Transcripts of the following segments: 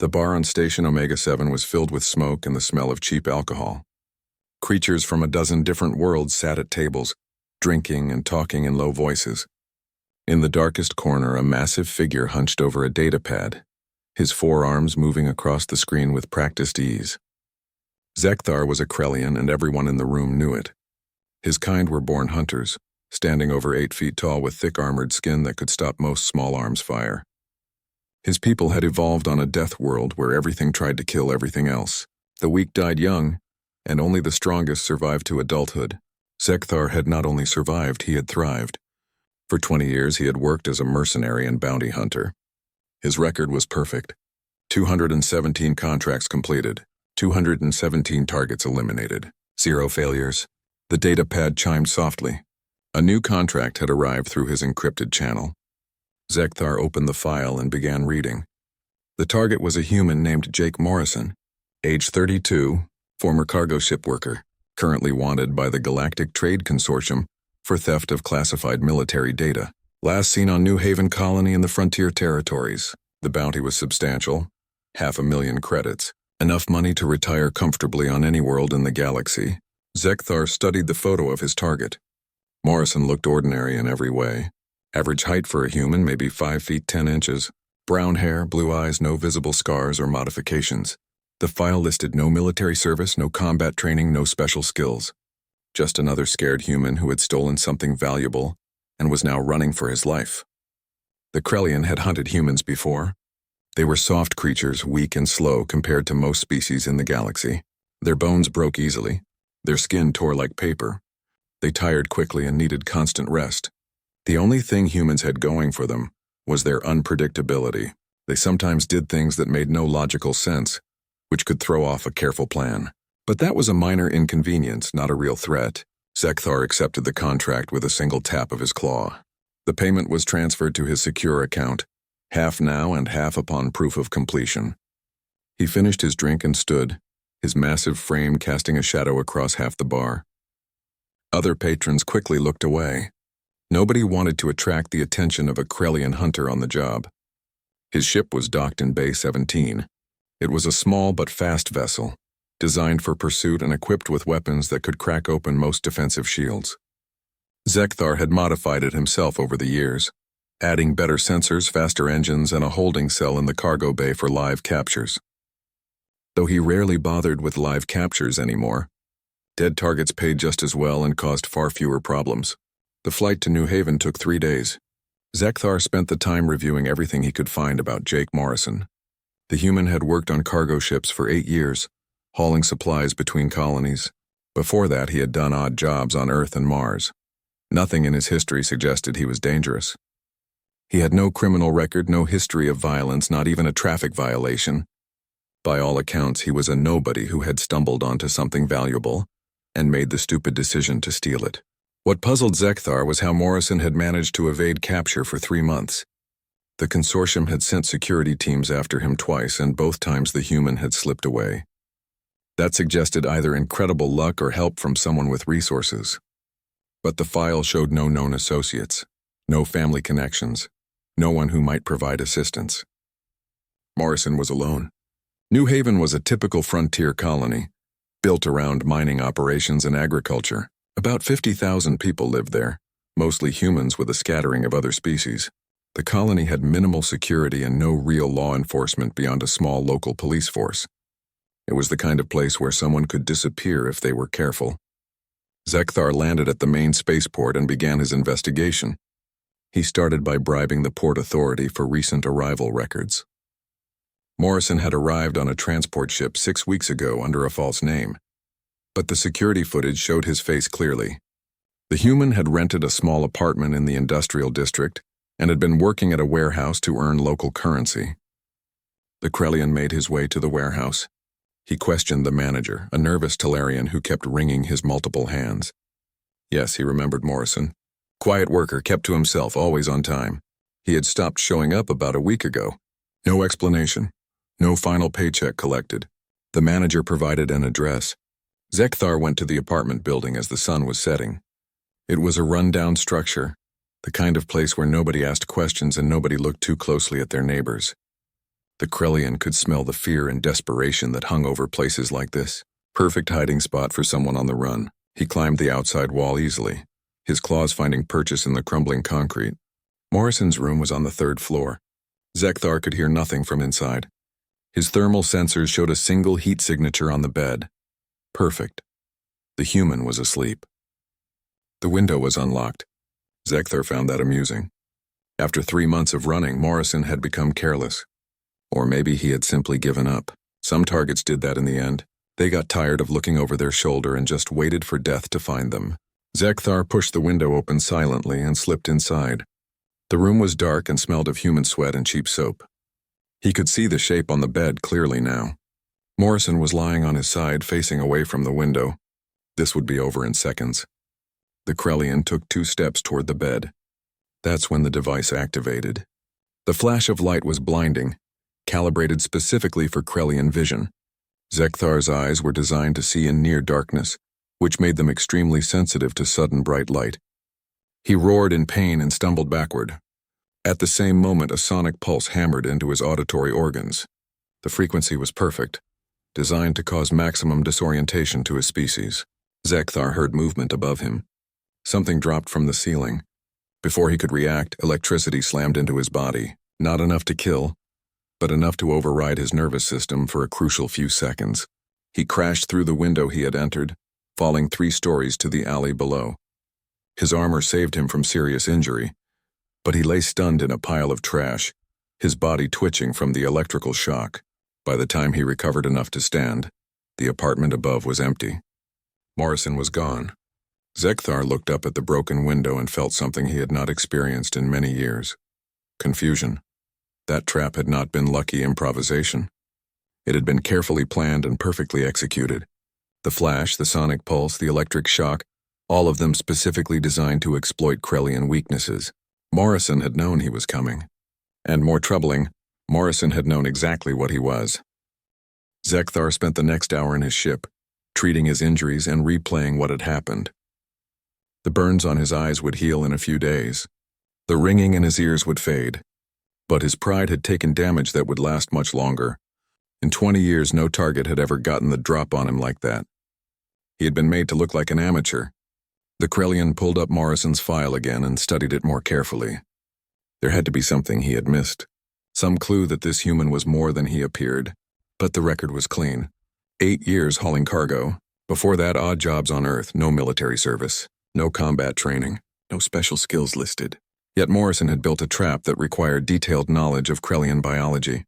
The bar on Station Omega-7 was filled with smoke and the smell of cheap alcohol. Creatures from a dozen different worlds sat at tables, drinking and talking in low voices. In the darkest corner, a massive figure hunched over a datapad, his forearms moving across the screen with practiced ease. Zekthar was a Krellian, and everyone in the room knew it. His kind were born hunters, standing over 8 feet tall with thick armored skin that could stop most small arms fire. His people had evolved on a death world where everything tried to kill everything else. The weak died young, and only the strongest survived to adulthood. Zekthar had not only survived, he had thrived. For 20 years he had worked as a mercenary and bounty hunter. His record was perfect. 217 contracts completed, 217 targets eliminated, 0 failures. The datapad chimed softly. A new contract had arrived through his encrypted channel. Zekthar opened the file and began reading. The target was a human named Jake Morrison, age 32, former cargo ship worker, currently wanted by the Galactic Trade Consortium for theft of classified military data. Last seen on New Haven Colony in the Frontier Territories. The bounty was substantial, 500,000 credits, enough money to retire comfortably on any world in the galaxy. Zekthar studied the photo of his target. Morrison looked ordinary in every way. Average height for a human, maybe 5 feet 10 inches. Brown hair, blue eyes, no visible scars or modifications. The file listed no military service, no combat training, no special skills. Just another scared human who had stolen something valuable and was now running for his life. The Krellian had hunted humans before. They were soft creatures, weak and slow compared to most species in the galaxy. Their bones broke easily. Their skin tore like paper. They tired quickly and needed constant rest. The only thing humans had going for them was their unpredictability. They sometimes did things that made no logical sense, which could throw off a careful plan. But that was a minor inconvenience, not a real threat. Zekthar accepted the contract with a single tap of his claw. The payment was transferred to his secure account, half now and half upon proof of completion. He finished his drink and stood, his massive frame casting a shadow across half the bar. Other patrons quickly looked away. Nobody wanted to attract the attention of a Krellian hunter on the job. His ship was docked in Bay 17. It was a small but fast vessel, designed for pursuit and equipped with weapons that could crack open most defensive shields. Zekthar had modified it himself over the years, adding better sensors, faster engines, and a holding cell in the cargo bay for live captures. Though he rarely bothered with live captures anymore, dead targets paid just as well and caused far fewer problems. The flight to New Haven took 3 days. Zekthar spent the time reviewing everything he could find about Jake Morrison. The human had worked on cargo ships for 8 years, hauling supplies between colonies. Before that, he had done odd jobs on Earth and Mars. Nothing in his history suggested he was dangerous. He had no criminal record, no history of violence, not even a traffic violation. By all accounts, he was a nobody who had stumbled onto something valuable and made the stupid decision to steal it. What puzzled Zekthar was how Morrison had managed to evade capture for 3 months. The consortium had sent security teams after him twice, and both times the human had slipped away. That suggested either incredible luck or help from someone with resources. But the file showed no known associates, no family connections, no one who might provide assistance. Morrison was alone. New Haven was a typical frontier colony, built around mining operations and agriculture. About 50,000 people lived there, mostly humans with a scattering of other species. The colony had minimal security and no real law enforcement beyond a small local police force. It was the kind of place where someone could disappear if they were careful. Zekthar landed at the main spaceport and began his investigation. He started by bribing the port authority for recent arrival records. Morrison had arrived on a transport ship 6 weeks ago under a false name, but the security footage showed his face clearly. The human had rented a small apartment in the industrial district and had been working at a warehouse to earn local currency. The Krellian made his way to the warehouse. He questioned the manager, a nervous Talarian who kept wringing his multiple hands. Yes, he remembered Morrison. Quiet worker, kept to himself, always on time. He had stopped showing up about a week ago. No explanation. No final paycheck collected. The manager provided an address. Zekthar went to the apartment building as the sun was setting. It was a run-down structure, the kind of place where nobody asked questions and nobody looked too closely at their neighbors. The Krellian could smell the fear and desperation that hung over places like this. Perfect hiding spot for someone on the run. He climbed the outside wall easily, his claws finding purchase in the crumbling concrete. Morrison's room was on the 3rd floor. Zekthar could hear nothing from inside. His thermal sensors showed a single heat signature on the bed. Perfect. The human was asleep. The window was unlocked. Zekthar found that amusing. After 3 months of running, Morrison had become careless. Or maybe he had simply given up. Some targets did that in the end. They got tired of looking over their shoulder and just waited for death to find them. Zekthar pushed the window open silently and slipped inside. The room was dark and smelled of human sweat and cheap soap. He could see the shape on the bed clearly now. Morrison was lying on his side, facing away from the window. This would be over in seconds. The Krellian took 2 steps toward the bed. That's when the device activated. The flash of light was blinding, calibrated specifically for Krellian vision. Zekthar's eyes were designed to see in near darkness, which made them extremely sensitive to sudden bright light. He roared in pain and stumbled backward. At the same moment, a sonic pulse hammered into his auditory organs. The frequency was perfect, designed to cause maximum disorientation to his species. Zekthar heard movement above him. Something dropped from the ceiling. Before he could react, electricity slammed into his body, not enough to kill, but enough to override his nervous system for a crucial few seconds. He crashed through the window he had entered, falling 3 stories to the alley below. His armor saved him from serious injury, but he lay stunned in a pile of trash, his body twitching from the electrical shock. By the time he recovered enough to stand, the apartment above was empty. Morrison was gone. Zekthar looked up at the broken window and felt something he had not experienced in many years. Confusion. That trap had not been lucky improvisation. It had been carefully planned and perfectly executed. The flash, the sonic pulse, the electric shock, all of them specifically designed to exploit Krellian weaknesses. Morrison had known he was coming. And more troubling, Morrison had known exactly what he was. Zekthar spent the next hour in his ship, treating his injuries and replaying what had happened. The burns on his eyes would heal in a few days. The ringing in his ears would fade. But his pride had taken damage that would last much longer. In 20 years, no target had ever gotten the drop on him like that. He had been made to look like an amateur. The Krellian pulled up Morrison's file again and studied it more carefully. There had to be something he had missed. Some clue that this human was more than he appeared. But the record was clean. 8 years hauling cargo. Before that, odd jobs on Earth, no military service. No combat training, no special skills listed. Yet Morrison had built a trap that required detailed knowledge of Krellian biology.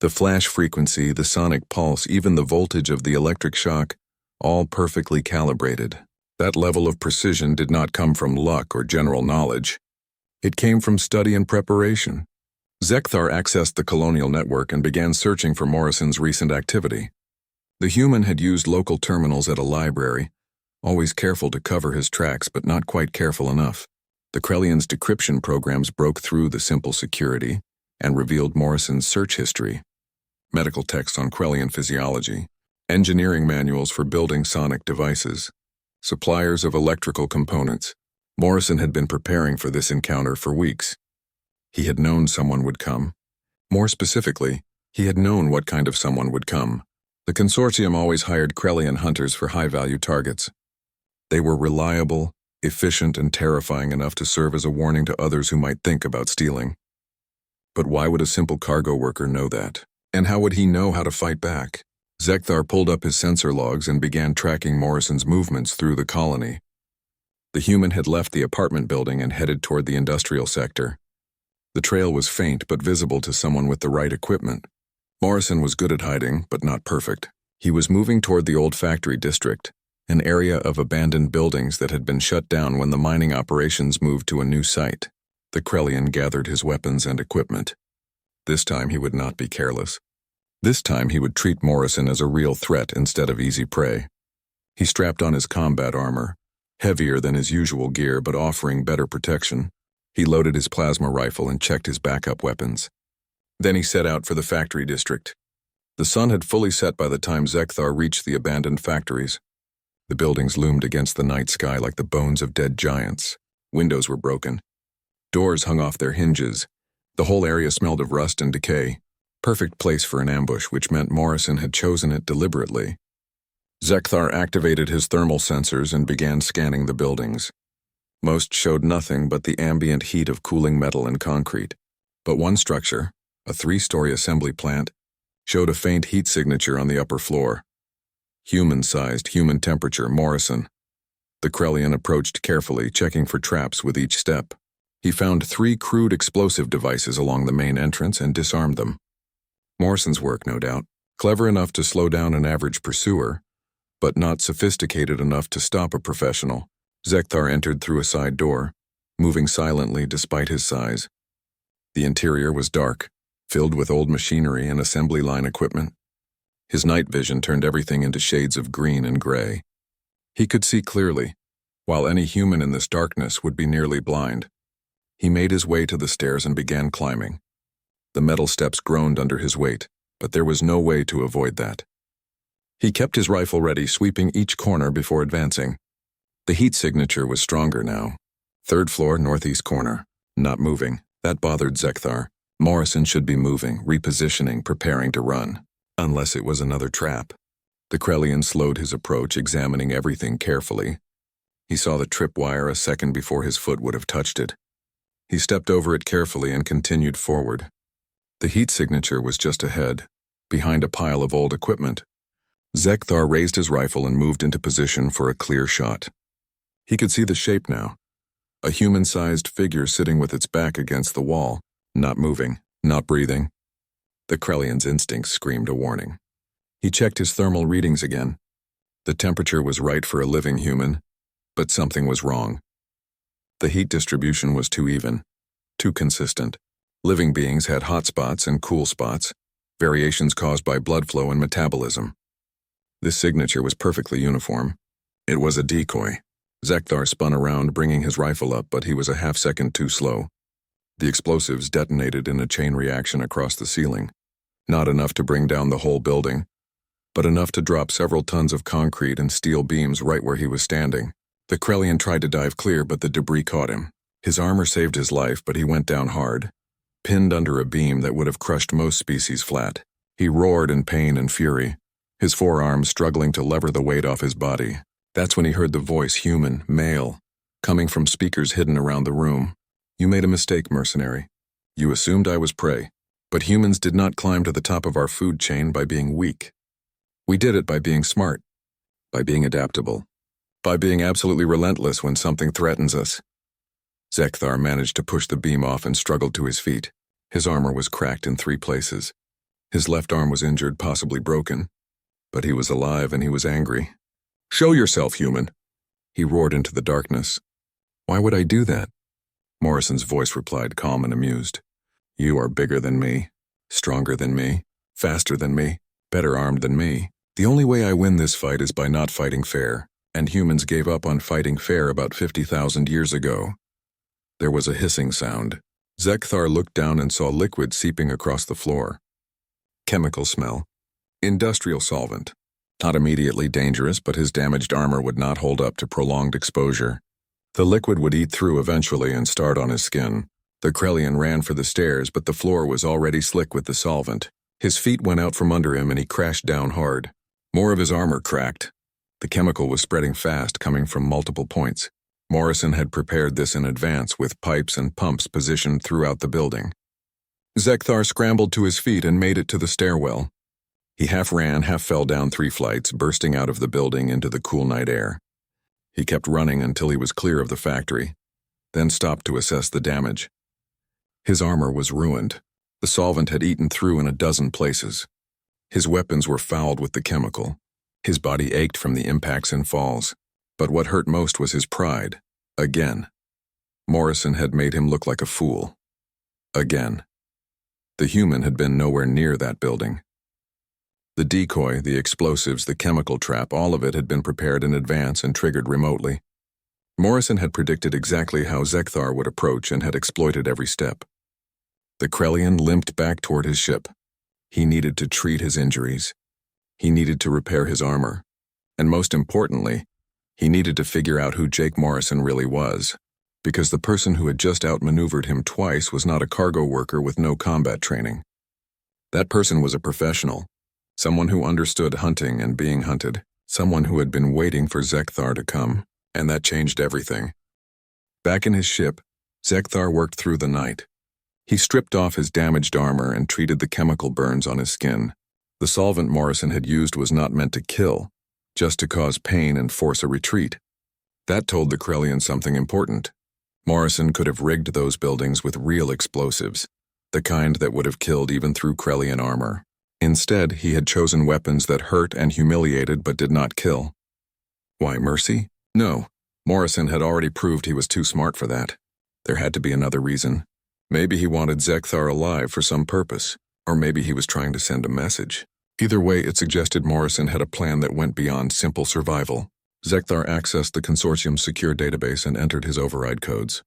The flash frequency, the sonic pulse, even the voltage of the electric shock, all perfectly calibrated. That level of precision did not come from luck or general knowledge. It came from study and preparation. Zekthar accessed the colonial network and began searching for Morrison's recent activity. The human had used local terminals at a library, always careful to cover his tracks but not quite careful enough. The Krellian's decryption programs broke through the simple security and revealed Morrison's search history. Medical texts on Krellian physiology, engineering manuals for building sonic devices, suppliers of electrical components. Morrison had been preparing for this encounter for weeks. He had known someone would come. More specifically, he had known what kind of someone would come. The consortium always hired Krellian hunters for high-value targets. They were reliable, efficient, and terrifying enough to serve as a warning to others who might think about stealing. But why would a simple cargo worker know that? And how would he know how to fight back? Zekthar pulled up his sensor logs and began tracking Morrison's movements through the colony. The human had left the apartment building and headed toward the industrial sector. The trail was faint but visible to someone with the right equipment. Morrison was good at hiding, but not perfect. He was moving toward the old factory district, an area of abandoned buildings that had been shut down when the mining operations moved to a new site. The Krellian gathered his weapons and equipment. This time he would not be careless. This time he would treat Morrison as a real threat instead of easy prey. He strapped on his combat armor, heavier than his usual gear but offering better protection. He loaded his plasma rifle and checked his backup weapons. Then he set out for the factory district. The sun had fully set by the time Zekthar reached the abandoned factories. The buildings loomed against the night sky like the bones of dead giants. Windows were broken. Doors hung off their hinges. The whole area smelled of rust and decay. Perfect place for an ambush, which meant Morrison had chosen it deliberately. Zekthar activated his thermal sensors and began scanning the buildings. Most showed nothing but the ambient heat of cooling metal and concrete. But one structure, a 3-story assembly plant, showed a faint heat signature on the upper floor. Human-sized, human temperature, Morrison. The Krellian approached carefully, checking for traps with each step. He found 3 crude explosive devices along the main entrance and disarmed them. Morrison's work, no doubt. Clever enough to slow down an average pursuer, but not sophisticated enough to stop a professional. Zekthar entered through a side door, moving silently despite his size. The interior was dark, filled with old machinery and assembly line equipment. His night vision turned everything into shades of green and gray. He could see clearly, while any human in this darkness would be nearly blind. He made his way to the stairs and began climbing. The metal steps groaned under his weight, but there was no way to avoid that. He kept his rifle ready, sweeping each corner before advancing. The heat signature was stronger now. 3rd floor, northeast corner. Not moving. That bothered Zekthar. Morrison should be moving, repositioning, preparing to run. Unless it was another trap. The Krellian slowed his approach, examining everything carefully. He saw the tripwire a second before his foot would have touched it. He stepped over it carefully and continued forward. The heat signature was just ahead, behind a pile of old equipment. Zekthar raised his rifle and moved into position for a clear shot. He could see the shape now. A human-sized figure sitting with its back against the wall, not moving, not breathing. The Krellian's instincts screamed a warning. He checked his thermal readings again. The temperature was right for a living human, but something was wrong. The heat distribution was too even, too consistent. Living beings had hot spots and cool spots, variations caused by blood flow and metabolism. This signature was perfectly uniform. It was a decoy. Zekthar spun around, bringing his rifle up, but he was a half-second too slow. The explosives detonated in a chain reaction across the ceiling. Not enough to bring down the whole building, but enough to drop several tons of concrete and steel beams right where he was standing. The Krellian tried to dive clear, but the debris caught him. His armor saved his life, but he went down hard, pinned under a beam that would have crushed most species flat. He roared in pain and fury, his forearms struggling to lever the weight off his body. That's when he heard the voice, human, male, coming from speakers hidden around the room. "You made a mistake, mercenary. You assumed I was prey. But humans did not climb to the top of our food chain by being weak. We did it by being smart, by being adaptable, by being absolutely relentless when something threatens us." Zekthar managed to push the beam off and struggled to his feet. His armor was cracked in 3 places. His left arm was injured, possibly broken. But he was alive and he was angry. "Show yourself, human!" He roared into the darkness. "Why would I do that?" Morrison's voice replied, calm and amused. "You are bigger than me, stronger than me, faster than me, better armed than me. The only way I win this fight is by not fighting fair, and humans gave up on fighting fair about 50,000 years ago." There was a hissing sound. Zekthar looked down and saw liquid seeping across the floor. Chemical smell. Industrial solvent. Not immediately dangerous, but his damaged armor would not hold up to prolonged exposure. The liquid would eat through eventually and start on his skin. The Krellian ran for the stairs, but the floor was already slick with the solvent. His feet went out from under him and he crashed down hard. More of his armor cracked. The chemical was spreading fast, coming from multiple points. Morrison had prepared this in advance with pipes and pumps positioned throughout the building. Zekthar scrambled to his feet and made it to the stairwell. He half ran, half fell down 3 flights, bursting out of the building into the cool night air. He kept running until he was clear of the factory, then stopped to assess the damage. His armor was ruined. The solvent had eaten through in a dozen places. His weapons were fouled with the chemical. His body ached from the impacts and falls. But what hurt most was his pride. Again. Morrison had made him look like a fool. Again. The human had been nowhere near that building. The decoy, the explosives, the chemical trap, all of it had been prepared in advance and triggered remotely. Morrison had predicted exactly how Zekthar would approach and had exploited every step. The Krellian limped back toward his ship. He needed to treat his injuries. He needed to repair his armor. And most importantly, he needed to figure out who Jake Morrison really was, because the person who had just outmaneuvered him twice was not a cargo worker with no combat training. That person was a professional, someone who understood hunting and being hunted, someone who had been waiting for Zekthar to come, and that changed everything. Back in his ship, Zekthar worked through the night. He stripped off his damaged armor and treated the chemical burns on his skin. The solvent Morrison had used was not meant to kill, just to cause pain and force a retreat. That told the Krellian something important. Morrison could have rigged those buildings with real explosives, the kind that would have killed even through Krellian armor. Instead, he had chosen weapons that hurt and humiliated but did not kill. Why, mercy? No. Morrison had already proved he was too smart for that. There had to be another reason. Maybe he wanted Zekthar alive for some purpose, or maybe he was trying to send a message. Either way, it suggested Morrison had a plan that went beyond simple survival. Zekthar accessed the consortium's secure database and entered his override codes.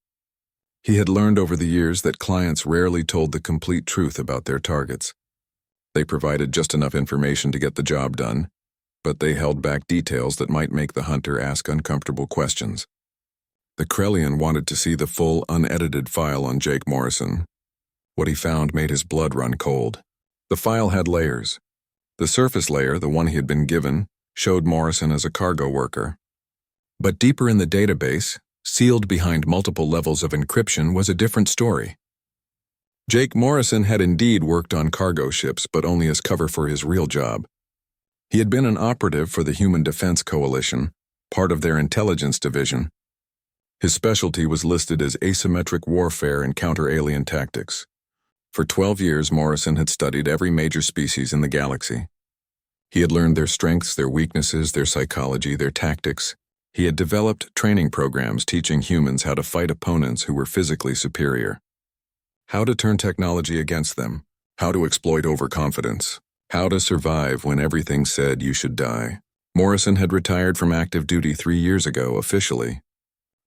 He had learned over the years that clients rarely told the complete truth about their targets. They provided just enough information to get the job done, but they held back details that might make the hunter ask uncomfortable questions. The Krellian wanted to see the full, unedited file on Jake Morrison. What he found made his blood run cold. The file had layers. The surface layer, the one he had been given, showed Morrison as a cargo worker. But deeper in the database, sealed behind multiple levels of encryption, was a different story. Jake Morrison had indeed worked on cargo ships, but only as cover for his real job. He had been an operative for the Human Defense Coalition, part of their intelligence division. His specialty was listed as asymmetric warfare and counter-alien tactics. For 12 years, Morrison had studied every major species in the galaxy. He had learned their strengths, their weaknesses, their psychology, their tactics. He had developed training programs teaching humans how to fight opponents who were physically superior. How to turn technology against them. How to exploit overconfidence. How to survive when everything said you should die. Morrison had retired from active duty 3 years ago, officially.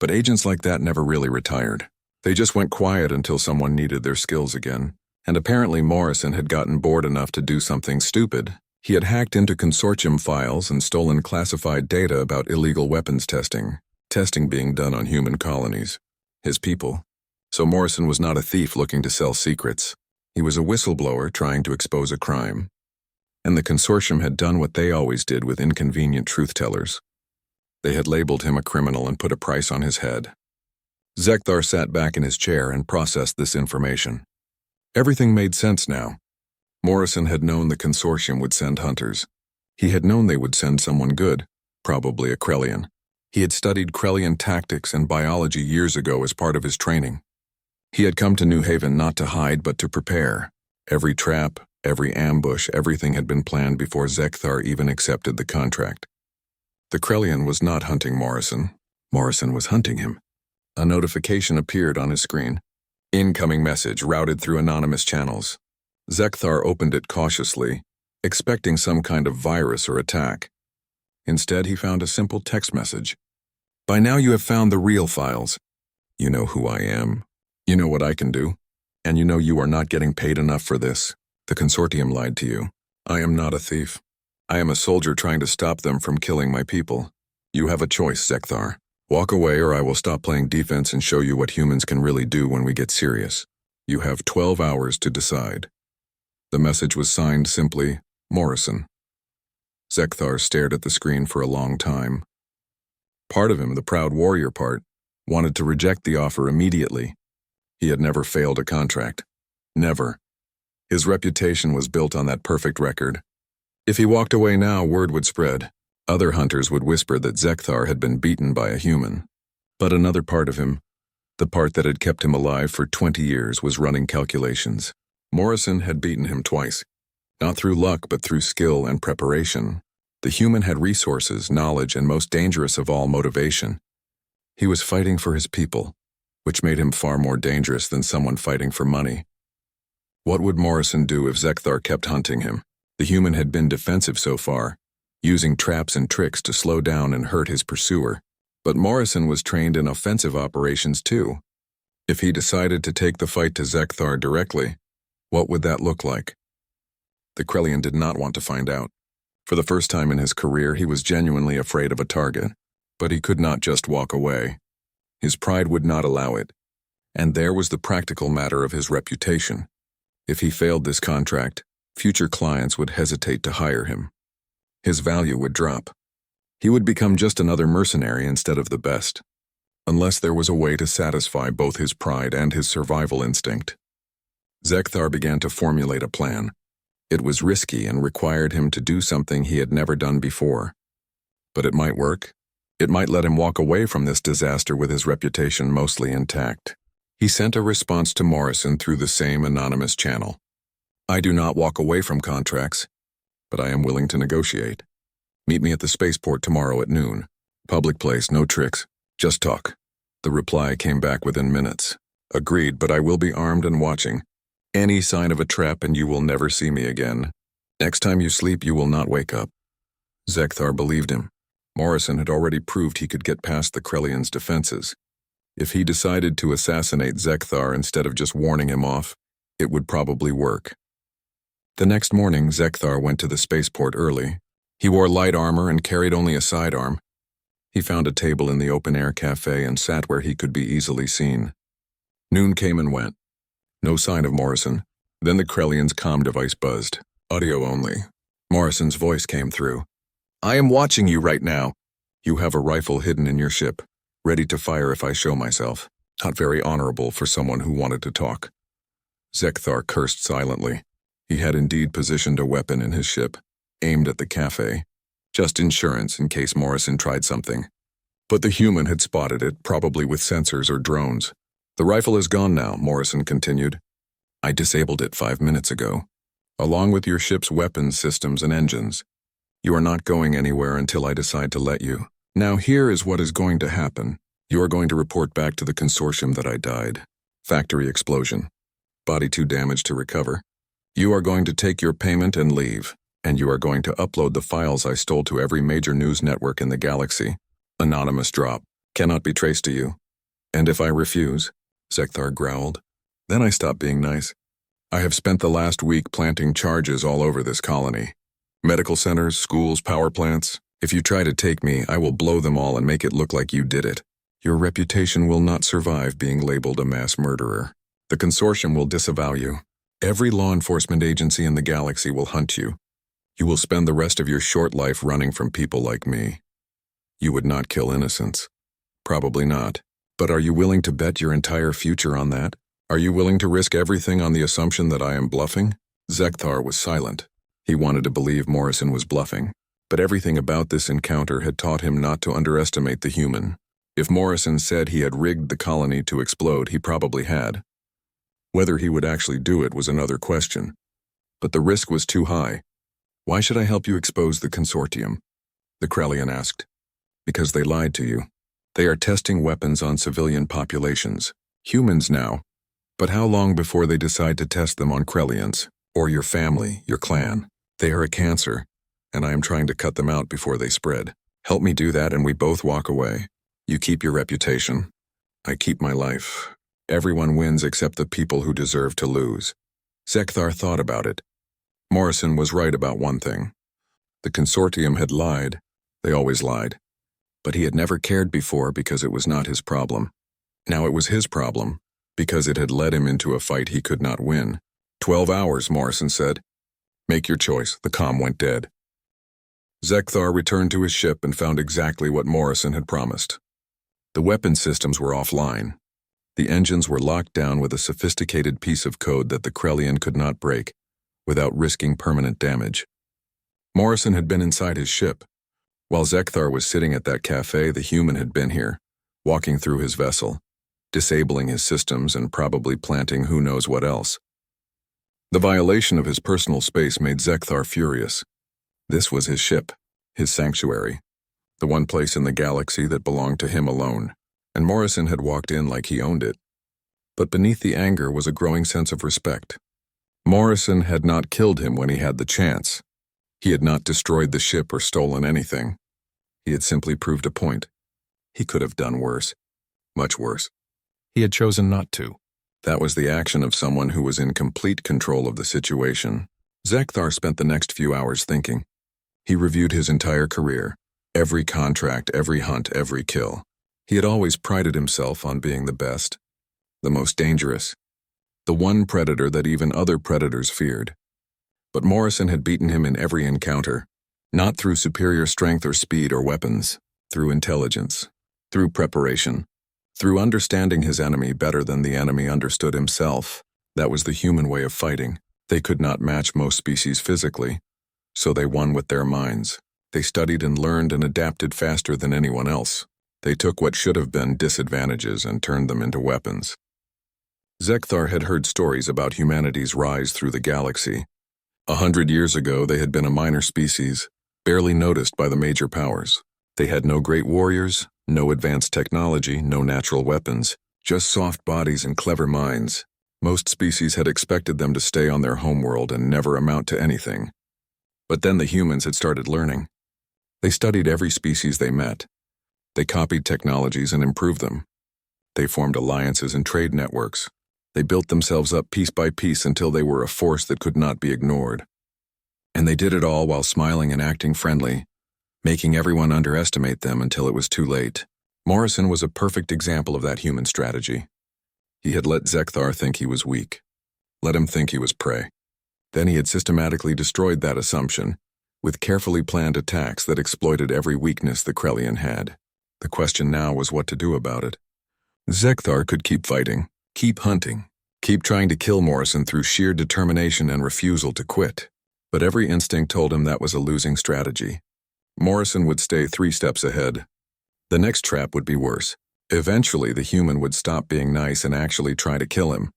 But agents like that never really retired. They just went quiet until someone needed their skills again. And apparently Morrison had gotten bored enough to do something stupid. He had hacked into consortium files and stolen classified data about illegal weapons testing being done on human colonies, his people. So Morrison was not a thief looking to sell secrets. He was a whistleblower trying to expose a crime. And the consortium had done what they always did with inconvenient truth-tellers. They had labeled him a criminal and put a price on his head. Zekthar sat back in his chair and processed this information. Everything made sense now. Morrison had known the consortium would send hunters. He had known they would send someone good, probably a Krellian. He had studied Krellian tactics and biology years ago as part of his training. He had come to New Haven not to hide but to prepare. Every trap, every ambush, everything had been planned before Zekthar even accepted the contract. The Krellian was not hunting Morrison. Morrison was hunting him. A notification appeared on his screen. Incoming message routed through anonymous channels. Zekthar opened it cautiously, expecting some kind of virus or attack. Instead, he found a simple text message. By now you have found the real files. You know who I am. You know what I can do. And you know you are not getting paid enough for this. The consortium lied to you. I am not a thief. I am a soldier trying to stop them from killing my people. You have a choice, Zekthar. Walk away or I will stop playing defense and show you what humans can really do when we get serious. You have 12 hours to decide. The message was signed simply, Morrison. Zekthar stared at the screen for a long time. Part of him, the proud warrior part, wanted to reject the offer immediately. He had never failed a contract. Never. His reputation was built on that perfect record. If he walked away now, word would spread. Other hunters would whisper that Zekthar had been beaten by a human. But another part of him, the part that had kept him alive for 20 years, was running calculations. Morrison had beaten him twice. Not through luck, but through skill and preparation. The human had resources, knowledge, and most dangerous of all, motivation. He was fighting for his people, which made him far more dangerous than someone fighting for money. What would Morrison do if Zekthar kept hunting him? The human had been defensive so far, using traps and tricks to slow down and hurt his pursuer. But Morrison was trained in offensive operations too. If he decided to take the fight to Zekthar directly, what would that look like? The Krellian did not want to find out. For the first time in his career, he was genuinely afraid of a target, but he could not just walk away. His pride would not allow it. And there was the practical matter of his reputation. If he failed this contract, Future clients would hesitate to hire him. His value would drop. He would become just another mercenary instead of the best, unless there was a way to satisfy both his pride and his survival instinct. Zekthar began to formulate a plan. It was risky and required him to do something he had never done before. But it might work. It might let him walk away from this disaster with his reputation mostly intact. He sent a response to Morrison through the same anonymous channel. I do not walk away from contracts, but I am willing to negotiate. Meet me at the spaceport tomorrow at noon. Public place, no tricks, just talk. The reply came back within minutes. Agreed, but I will be armed and watching. Any sign of a trap and you will never see me again. Next time you sleep, you will not wake up. Zekthar believed him. Morrison had already proved he could get past the Krellians' defenses. If he decided to assassinate Zekthar instead of just warning him off, it would probably work. The next morning, Zekthar went to the spaceport early. He wore light armor and carried only a sidearm. He found a table in the open-air cafe and sat where he could be easily seen. Noon came and went. No sign of Morrison. Then the Krellians' comm device buzzed. Audio only. Morrison's voice came through. I am watching you right now. You have a rifle hidden in your ship, ready to fire if I show myself. Not very honorable for someone who wanted to talk. Zekthar cursed silently. He had indeed positioned a weapon in his ship, aimed at the cafe. Just insurance in case Morrison tried something. But the human had spotted it, probably with sensors or drones. The rifle is gone now, Morrison continued. I disabled it 5 minutes ago, along with your ship's weapons systems and engines. You are not going anywhere until I decide to let you. Now here is what is going to happen. You are going to report back to the consortium that I died. Factory explosion. Body too damaged to recover. You are going to take your payment and leave, and you are going to upload the files I stole to every major news network in the galaxy. Anonymous drop. Cannot be traced to you. And if I refuse, Zekthar growled, then I stop being nice. I have spent the last week planting charges all over this colony. Medical centers, schools, power plants. If you try to take me, I will blow them all and make it look like you did it. Your reputation will not survive being labeled a mass murderer. The consortium will disavow you. Every law enforcement agency in the galaxy will hunt you. You will spend the rest of your short life running from people like me. You would not kill innocents. Probably not. But are you willing to bet your entire future on that? Are you willing to risk everything on the assumption that I am bluffing? Zekthar was silent. He wanted to believe Morrison was bluffing. But everything about this encounter had taught him not to underestimate the human. If Morrison said he had rigged the colony to explode, he probably had. Whether he would actually do it was another question. But the risk was too high. Why should I help you expose the consortium? The Krellian asked. Because they lied to you. They are testing weapons on civilian populations. Humans now. But how long before they decide to test them on Krellians? Or your family, your clan? They are a cancer, and I am trying to cut them out before they spread. Help me do that and we both walk away. You keep your reputation. I keep my life. Everyone wins except the people who deserve to lose. Zekthar thought about it. Morrison was right about one thing. The consortium had lied. They always lied. But he had never cared before because it was not his problem. Now it was his problem, because it had led him into a fight he could not win. 12 hours, Morrison said. Make your choice. The comm went dead. Zekthar returned to his ship and found exactly what Morrison had promised. The weapon systems were offline. The engines were locked down with a sophisticated piece of code that the Krellian could not break, without risking permanent damage. Morrison had been inside his ship. While Zekthar was sitting at that cafe, the human had been here, walking through his vessel, disabling his systems and probably planting who knows what else. The violation of his personal space made Zekthar furious. This was his ship, his sanctuary, the one place in the galaxy that belonged to him alone, and Morrison had walked in like he owned it. But beneath the anger was a growing sense of respect. Morrison had not killed him when he had the chance. He had not destroyed the ship or stolen anything. He had simply proved a point. He could have done worse, much worse. He had chosen not to. That was the action of someone who was in complete control of the situation. Zekthar spent the next few hours thinking. He reviewed his entire career, every contract, every hunt, every kill. He had always prided himself on being the best, the most dangerous, the one predator that even other predators feared. But Morrison had beaten him in every encounter, not through superior strength or speed or weapons, through intelligence, through preparation, through understanding his enemy better than the enemy understood himself. That was the human way of fighting. They could not match most species physically, so they won with their minds. They studied and learned and adapted faster than anyone else. They took what should have been disadvantages and turned them into weapons. Zekthar had heard stories about humanity's rise through the galaxy. 100 years ago, they had been a minor species, barely noticed by the major powers. They had no great warriors, no advanced technology, no natural weapons, just soft bodies and clever minds. Most species had expected them to stay on their homeworld and never amount to anything. But then the humans had started learning. They studied every species they met. They copied technologies and improved them. They formed alliances and trade networks. They built themselves up piece by piece until they were a force that could not be ignored. And they did it all while smiling and acting friendly, making everyone underestimate them until it was too late. Morrison was a perfect example of that human strategy. He had let Zekthar think he was weak, let him think he was prey. Then he had systematically destroyed that assumption, with carefully planned attacks that exploited every weakness the Krellian had. The question now was what to do about it. Zekthar could keep fighting, keep hunting, keep trying to kill Morrison through sheer determination and refusal to quit. But every instinct told him that was a losing strategy. Morrison would stay 3 steps ahead. The next trap would be worse. Eventually, the human would stop being nice and actually try to kill him.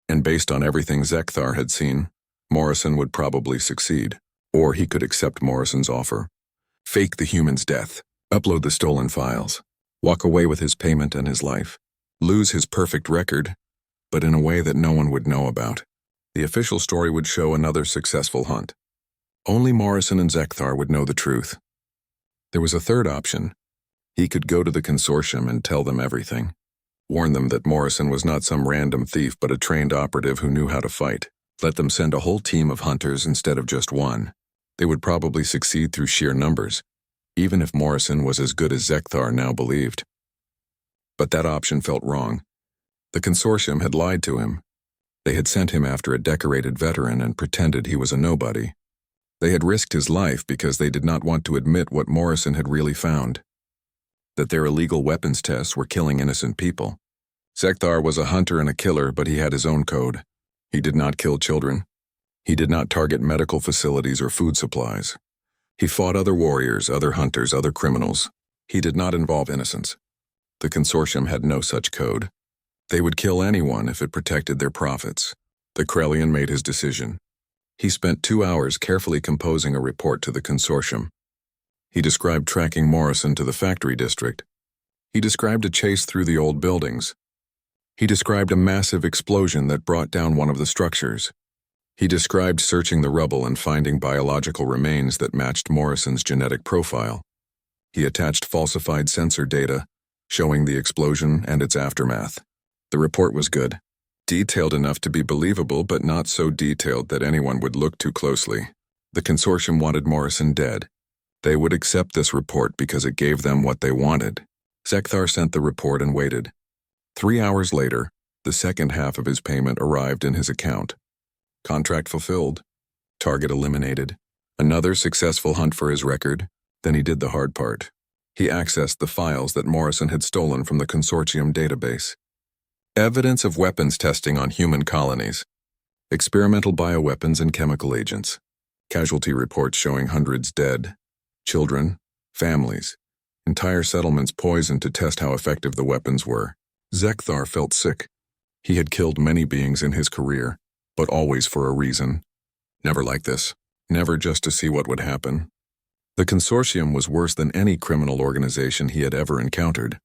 And based on everything Zekthar had seen, Morrison would probably succeed. Or he could accept Morrison's offer. Fake the human's death, upload the stolen files, walk away with his payment and his life, lose his perfect record, but in a way that no one would know about. The official story would show another successful hunt. Only Morrison and Zekthar would know the truth. There was a third option. He could go to the consortium and tell them everything. Warn them that Morrison was not some random thief but a trained operative who knew how to fight. Let them send a whole team of hunters instead of just one. They would probably succeed through sheer numbers, even if Morrison was as good as Zekthar now believed. But that option felt wrong. The consortium had lied to him. They had sent him after a decorated veteran and pretended he was a nobody. They had risked his life because they did not want to admit what Morrison had really found. That their illegal weapons tests were killing innocent people. Zekthar was a hunter and a killer, but he had his own code. He did not kill children. He did not target medical facilities or food supplies. He fought other warriors, other hunters, other criminals. He did not involve innocents. The consortium had no such code. They would kill anyone if it protected their profits. The Krellian made his decision. He spent 2 hours carefully composing a report to the consortium. He described tracking Morrison to the factory district. He described a chase through the old buildings. He described a massive explosion that brought down one of the structures. He described searching the rubble and finding biological remains that matched Morrison's genetic profile. He attached falsified sensor data, showing the explosion and its aftermath. The report was good. Detailed enough to be believable, but not so detailed that anyone would look too closely. The consortium wanted Morrison dead. They would accept this report because it gave them what they wanted. Zekthar sent the report and waited. 3 hours later, the second half of his payment arrived in his account. Contract fulfilled. Target eliminated. Another successful hunt for his record. Then he did the hard part. He accessed the files that Morrison had stolen from the consortium database. Evidence of weapons testing on human colonies. Experimental bioweapons and chemical agents. Casualty reports showing hundreds dead. Children, families, entire settlements poisoned to test how effective the weapons were. Zekthar felt sick. He had killed many beings in his career, but always for a reason. Never like this. Never just to see what would happen. The consortium was worse than any criminal organization he had ever encountered.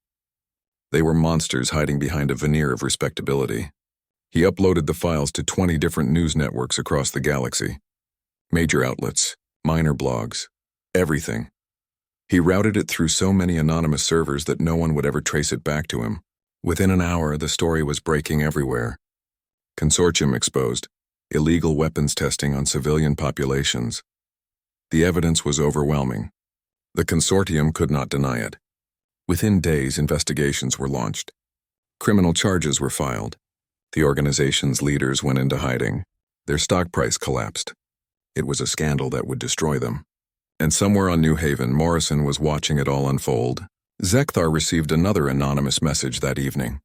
They were monsters hiding behind a veneer of respectability. He uploaded the files to 20 different news networks across the galaxy. Major outlets, minor blogs, everything. He routed it through so many anonymous servers that no one would ever trace it back to him. Within an hour, the story was breaking everywhere. Consortium exposed. Illegal weapons testing on civilian populations. The evidence was overwhelming. The consortium could not deny it. Within days, investigations were launched. Criminal charges were filed. The organization's leaders went into hiding. Their stock price collapsed. It was a scandal that would destroy them. And somewhere on New Haven, Morrison was watching it all unfold. Zekthar received another anonymous message that evening.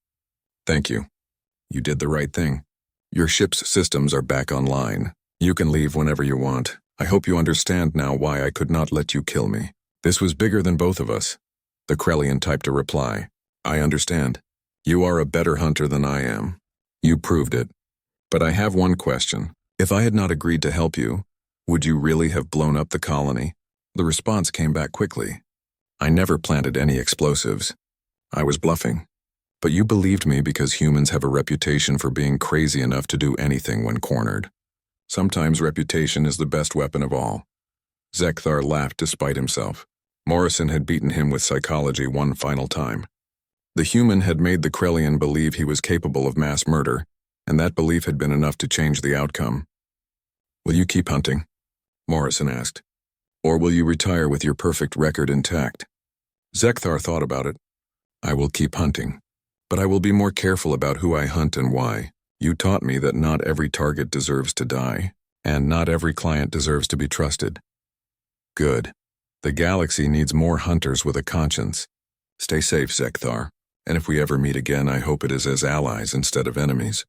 Thank you. You did the right thing. Your ship's systems are back online. You can leave whenever you want. I hope you understand now why I could not let you kill me. This was bigger than both of us. The Krellian typed a reply. I understand. You are a better hunter than I am. You proved it. But I have one question. If I had not agreed to help you, would you really have blown up the colony? The response came back quickly. I never planted any explosives. I was bluffing. But you believed me because humans have a reputation for being crazy enough to do anything when cornered. Sometimes reputation is the best weapon of all. Zekthar laughed despite himself. Morrison had beaten him with psychology one final time. The human had made the Krellian believe he was capable of mass murder, and that belief had been enough to change the outcome. Will you keep hunting? Morrison asked. Or will you retire with your perfect record intact? Zekthar thought about it. I will keep hunting, but I will be more careful about who I hunt and why. You taught me that not every target deserves to die, and not every client deserves to be trusted. Good. The galaxy needs more hunters with a conscience. Stay safe, Zekthar, and if we ever meet again, I hope it is as allies instead of enemies.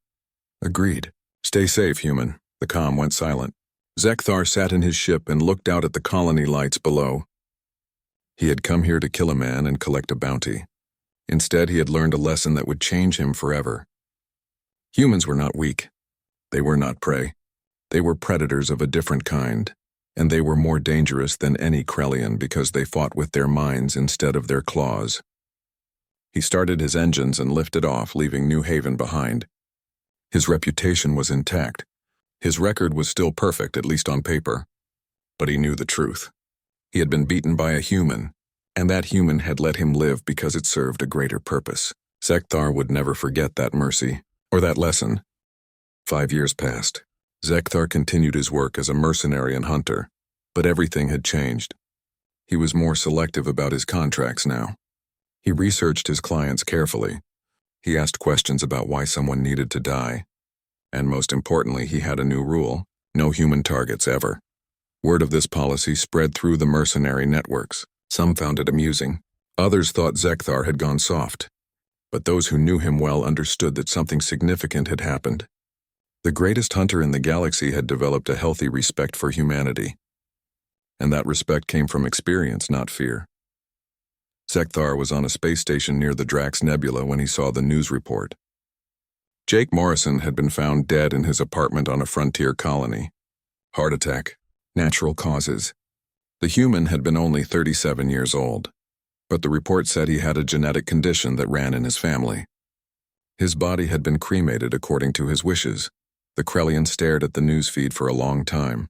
Agreed. Stay safe, human. The comm went silent. Zekthar sat in his ship and looked out at the colony lights below. He had come here to kill a man and collect a bounty. Instead, he had learned a lesson that would change him forever. Humans were not weak. They were not prey. They were predators of a different kind, and they were more dangerous than any Krellian because they fought with their minds instead of their claws. He started his engines and lifted off, leaving New Haven behind. His reputation was intact. His record was still perfect, at least on paper. But he knew the truth. He had been beaten by a human, and that human had let him live because it served a greater purpose. Zekthar would never forget that mercy, or that lesson. 5 years passed. Zekthar continued his work as a mercenary and hunter, but everything had changed. He was more selective about his contracts now. He researched his clients carefully. He asked questions about why someone needed to die. And most importantly, he had a new rule: no human targets ever. Word of this policy spread through the mercenary networks. Some found it amusing. Others thought Zekthar had gone soft. But those who knew him well understood that something significant had happened. The greatest hunter in the galaxy had developed a healthy respect for humanity. And that respect came from experience, not fear. Zekthar was on a space station near the Drax Nebula when he saw the news report. Jake Morrison had been found dead in his apartment on a frontier colony. Heart attack. Natural causes. The human had been only 37 years old, but the report said he had a genetic condition that ran in his family. His body had been cremated according to his wishes. The Krellian stared at the news feed for a long time.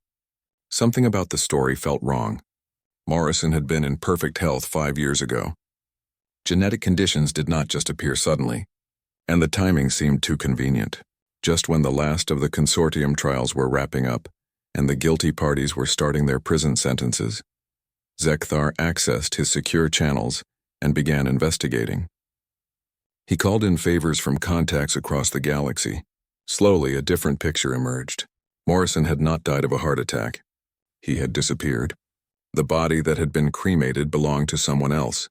Something about the story felt wrong. Morrison had been in perfect health 5 years ago. Genetic conditions did not just appear suddenly, and the timing seemed too convenient. Just when the last of the consortium trials were wrapping up, and the guilty parties were starting their prison sentences, Zekthar accessed his secure channels and began investigating. He called in favors from contacts across the galaxy. Slowly, a different picture emerged. Morrison had not died of a heart attack. He had disappeared. The body that had been cremated belonged to someone else,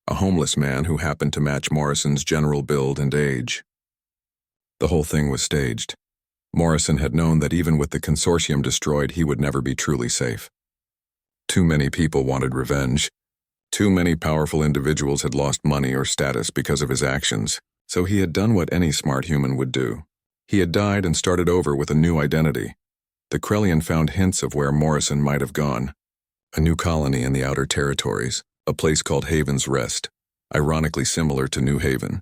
a homeless man who happened to match Morrison's general build and age. The whole thing was staged. Morrison had known that even with the consortium destroyed, he would never be truly safe. Too many people wanted revenge. Too many powerful individuals had lost money or status because of his actions, so he had done what any smart human would do. He had died and started over with a new identity. The Krellian found hints of where Morrison might have gone. A new colony in the Outer Territories, a place called Haven's Rest, ironically similar to New Haven.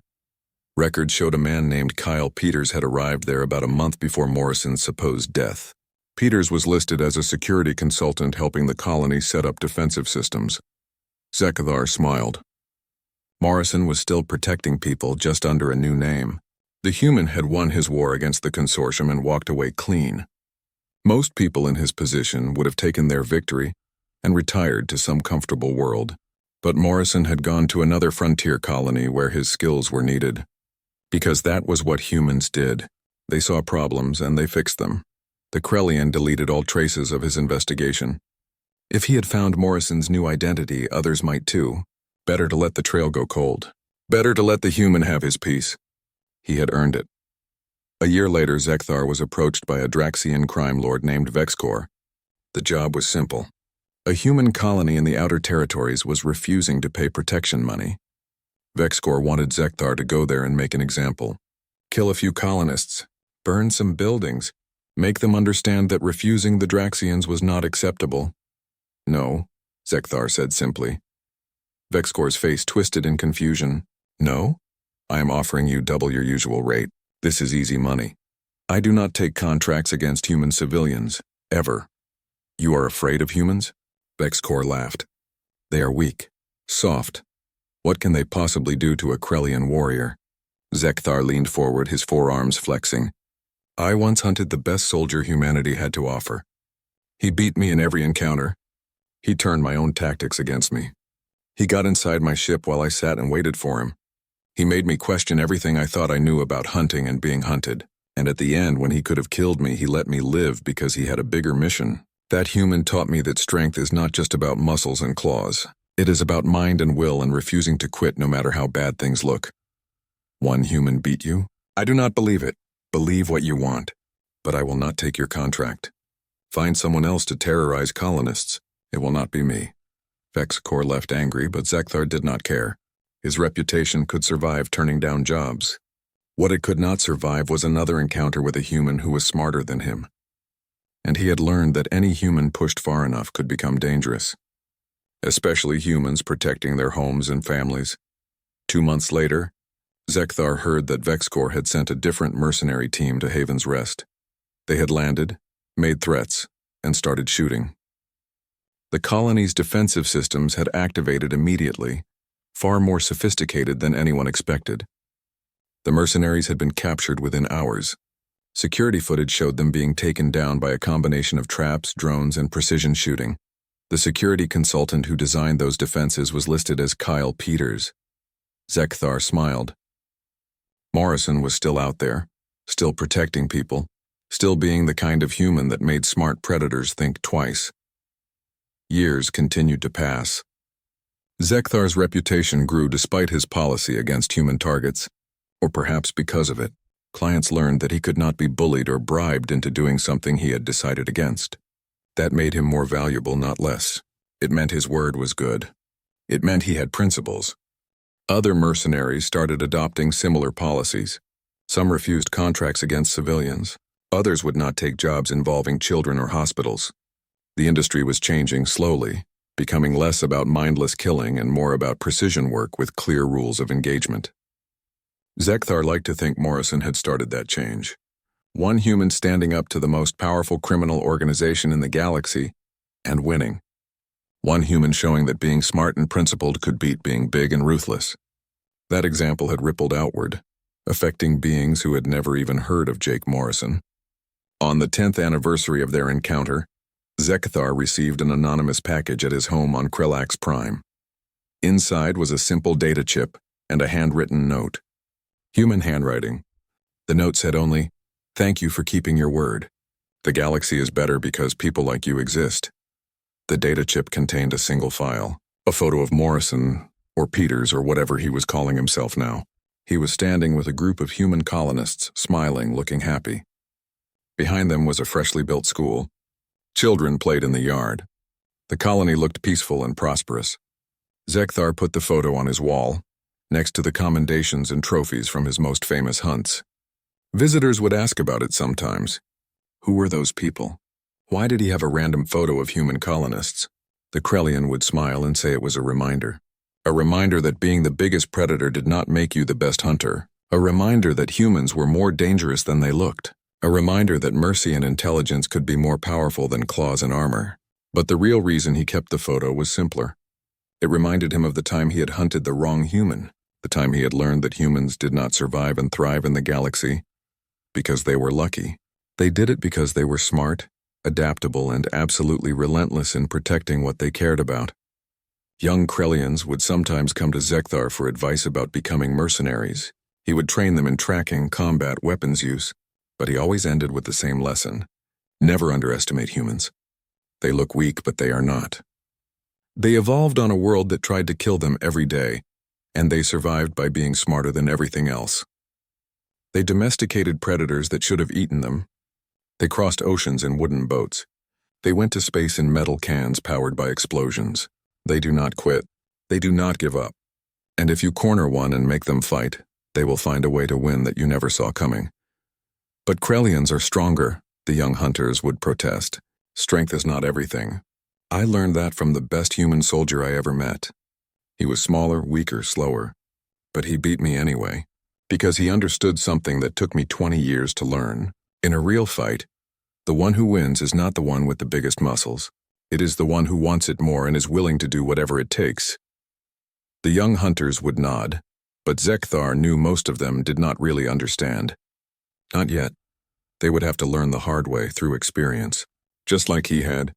Records showed a man named Kyle Peters had arrived there about a month before Morrison's supposed death. Peters was listed as a security consultant helping the colony set up defensive systems. Zekthar smiled. Morrison was still protecting people just under a new name. The human had won his war against the consortium and walked away clean. Most people in his position would have taken their victory and retired to some comfortable world. But Morrison had gone to another frontier colony where his skills were needed. Because that was what humans did. They saw problems and they fixed them. The Krellian deleted all traces of his investigation. If he had found Morrison's new identity, others might too. Better to let the trail go cold. Better to let the human have his peace. He had earned it. A year later, Zekthar was approached by a Draxian crime lord named Vexcor. The job was simple. A human colony in the Outer Territories was refusing to pay protection money. Vexcor wanted Zekthar to go there and make an example. Kill a few colonists, burn some buildings, make them understand that refusing the Draxians was not acceptable. No, Zekthar said simply. Vexcor's face twisted in confusion. No? I am offering you double your usual rate. This is easy money. I do not take contracts against human civilians, ever. You are afraid of humans? Vexcor laughed. They are weak, soft. What can they possibly do to a Krellian warrior? Zekthar leaned forward, his forearms flexing. I once hunted the best soldier humanity had to offer. He beat me in every encounter. He turned my own tactics against me. He got inside my ship while I sat and waited for him. He made me question everything I thought I knew about hunting and being hunted. And at the end, when he could have killed me, he let me live because he had a bigger mission. That human taught me that strength is not just about muscles and claws. It is about mind and will and refusing to quit no matter how bad things look. One human beat you? I do not believe it. Believe what you want. But I will not take your contract. Find someone else to terrorize colonists. It will not be me. Vexcor left angry, but Zekthar did not care. His reputation could survive turning down jobs. What it could not survive was another encounter with a human who was smarter than him. And he had learned that any human pushed far enough could become dangerous. Especially humans protecting their homes and families. 2 months later, Zekthar heard that Vexcor had sent a different mercenary team to Haven's Rest. They had landed, made threats, and started shooting. The colony's defensive systems had activated immediately, far more sophisticated than anyone expected. The mercenaries had been captured within hours. Security footage showed them being taken down by a combination of traps, drones, and precision shooting. The security consultant who designed those defenses was listed as Kyle Peters. Zekthar smiled. Morrison was still out there, still protecting people, still being the kind of human that made smart predators think twice. Years continued to pass. Zekthar's reputation grew despite his policy against human targets, or perhaps because of it. Clients learned that he could not be bullied or bribed into doing something he had decided against. That made him more valuable, not less. It meant his word was good. It meant he had principles. Other mercenaries started adopting similar policies. Some refused contracts against civilians. Others would not take jobs involving children or hospitals. The industry was changing slowly, becoming less about mindless killing and more about precision work with clear rules of engagement. Zekthar liked to think Morrison had started that change. One human standing up to the most powerful criminal organization in the galaxy and winning. One human showing that being smart and principled could beat being big and ruthless. That example had rippled outward, affecting beings who had never even heard of Jake Morrison. On the 10th anniversary of their encounter, Zekthar received an anonymous package at his home on Krellax Prime. Inside was a simple data chip and a handwritten note. Human handwriting. The note said only, "Thank you for keeping your word. The galaxy is better because people like you exist." The data chip contained a single file, a photo of Morrison, or Peters, or whatever he was calling himself now. He was standing with a group of human colonists, smiling, looking happy. Behind them was a freshly built school. Children played in the yard. The colony looked peaceful and prosperous. Zekthar put the photo on his wall, next to the commendations and trophies from his most famous hunts. Visitors would ask about it sometimes. Who were those people? Why did he have a random photo of human colonists? The Krellian would smile and say it was a reminder. A reminder that being the biggest predator did not make you the best hunter. A reminder that humans were more dangerous than they looked. A reminder that mercy and intelligence could be more powerful than claws and armor. But the real reason he kept the photo was simpler. It reminded him of the time he had hunted the wrong human, the time he had learned that humans did not survive and thrive in the galaxy because they were lucky. They did it because they were smart, adaptable, and absolutely relentless in protecting what they cared about. Young Krellians would sometimes come to Zekthar for advice about becoming mercenaries. He would train them in tracking, combat, weapons use, but he always ended with the same lesson. Never underestimate humans. They look weak, but they are not. They evolved on a world that tried to kill them every day, and they survived by being smarter than everything else. They domesticated predators that should have eaten them. They crossed oceans in wooden boats. They went to space in metal cans powered by explosions. They do not quit. They do not give up. And if you corner one and make them fight, they will find a way to win that you never saw coming. But Krellians are stronger, the young hunters would protest. Strength is not everything. I learned that from the best human soldier I ever met. He was smaller, weaker, slower. But he beat me anyway, because he understood something that took me 20 years to learn. In a real fight, the one who wins is not the one with the biggest muscles. It is the one who wants it more and is willing to do whatever it takes. The young hunters would nod, but Zekthar knew most of them did not really understand. Not yet. They would have to learn the hard way through experience, just like he had.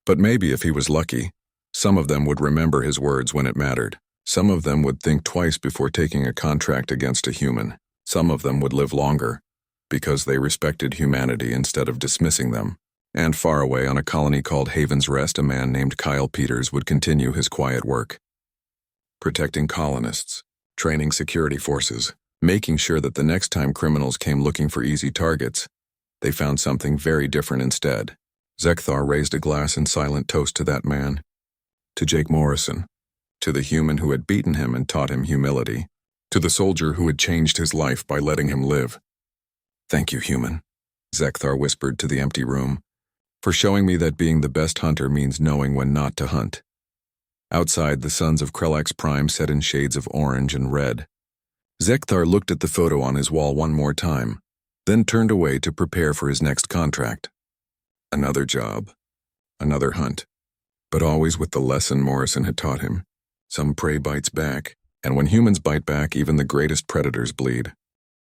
But maybe if he was lucky, some of them would remember his words when it mattered. Some of them would think twice before taking a contract against a human. Some of them would live longer, because they respected humanity instead of dismissing them. And far away on a colony called Haven's Rest, a man named Kyle Peters would continue his quiet work. Protecting colonists, training security forces, making sure that the next time criminals came looking for easy targets, they found something very different instead. Zekthar raised a glass in silent toast to that man, to Jake Morrison, to the human who had beaten him and taught him humility, to the soldier who had changed his life by letting him live. Thank you, human, Zekthar whispered to the empty room, for showing me that being the best hunter means knowing when not to hunt. Outside, the suns of Krelax Prime set in shades of orange and red. Zekthar looked at the photo on his wall one more time, then turned away to prepare for his next contract. Another job, another hunt, but always with the lesson Morrison had taught him. Some prey bites back, and when humans bite back, even the greatest predators bleed.